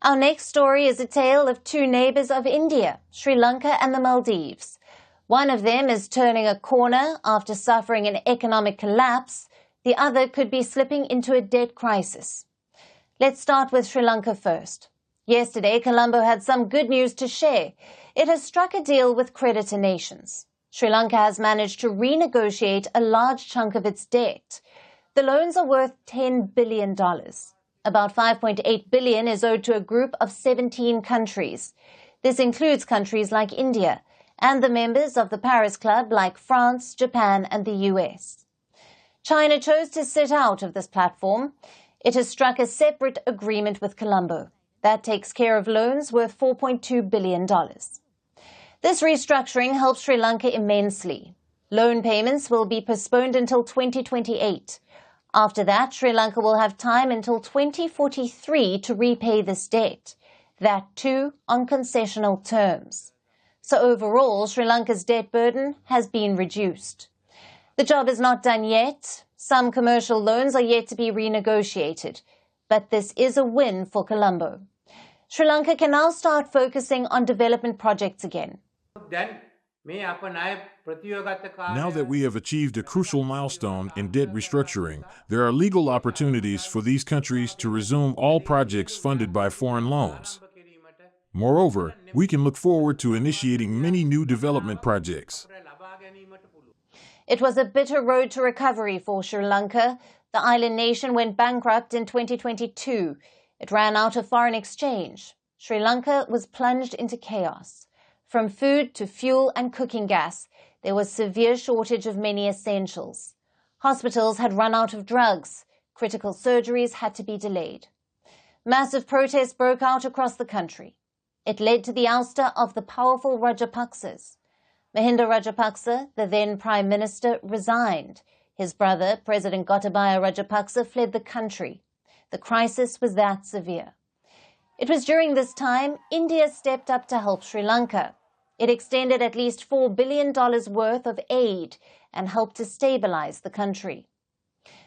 Our next story is a tale of two neighbours of India, Sri Lanka and the Maldives. One of them is turning a corner after suffering an economic collapse. The other could be slipping into a debt crisis. Let's start with Sri Lanka first. Yesterday, Colombo had some good news to share. It has struck a deal with creditor nations. Sri Lanka has managed to renegotiate a large chunk of its debt. The loans are worth $10 billion. About $5.8 billion is owed to a group of 17 countries. This includes countries like India and the members of the Paris Club like France, Japan and the US. China chose to sit out of this platform. It has struck a separate agreement with Colombo. That takes care of loans worth $4.2 billion. This restructuring helps Sri Lanka immensely. Loan payments will be postponed until 2028. After that, Sri Lanka will have time until 2043 to repay this debt. That too on concessional terms. So overall, Sri Lanka's debt burden has been reduced. The job is not done yet. Some commercial loans are yet to be renegotiated. But this is a win for Colombo. Sri Lanka can now start focusing on development projects again. Now that we have achieved a crucial milestone in debt restructuring, there are legal opportunities for these countries to resume all projects funded by foreign loans. Moreover, we can look forward to initiating many new development projects. It was a bitter road to recovery for Sri Lanka. The island nation went bankrupt in 2022. It ran out of foreign exchange. Sri Lanka was plunged into chaos. From food to fuel and cooking gas, there was severe shortage of many essentials. Hospitals had run out of drugs. Critical surgeries had to be delayed. Massive protests broke out across the country. It led to the ouster of the powerful Rajapaksas. Mahinda Rajapaksa, the then Prime Minister, resigned. His brother, President Gotabaya Rajapaksa, fled the country. The crisis was that severe. It was during this time India stepped up to help Sri Lanka. It extended at least $4 billion worth of aid and helped to stabilize the country.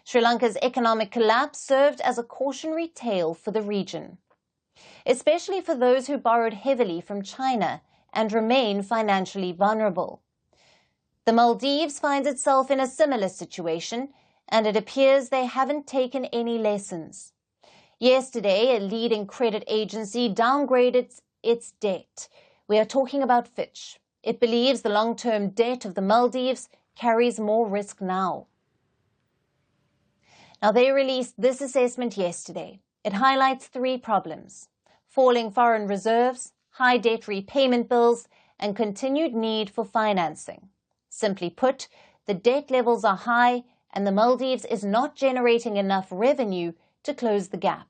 Sri Lanka's economic collapse served as a cautionary tale for the region, especially for those who borrowed heavily from China and remain financially vulnerable. The Maldives finds itself in a similar situation, and it appears they haven't taken any lessons. Yesterday, a leading credit agency downgraded its debt. We are talking about Fitch. It believes the long-term debt of the Maldives carries more risk now. Now, they released this assessment yesterday. It highlights three problems: falling foreign reserves, high debt repayment bills, and continued need for financing. Simply put, the debt levels are high and the Maldives is not generating enough revenue to close the gap.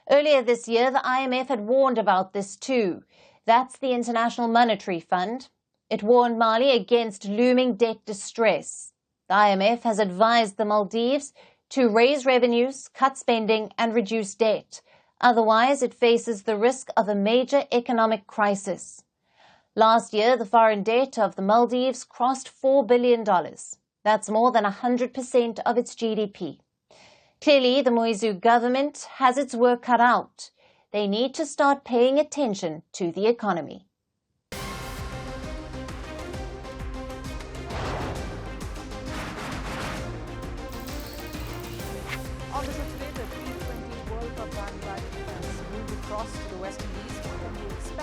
Earlier this year, the IMF had warned about this too. That's the International Monetary Fund. It warned Mali against looming debt distress. The IMF has advised the Maldives to raise revenues, cut spending, and reduce debt. Otherwise, it faces the risk of a major economic crisis. Last year, the foreign debt of the Maldives crossed $4 billion. That's more than 100% of its GDP. Clearly, the Moizu government has its work cut out. They need to start paying attention to the economy. Obviously today, the T20 World Cup bandwagon has moved across to the West Indies. What can we expect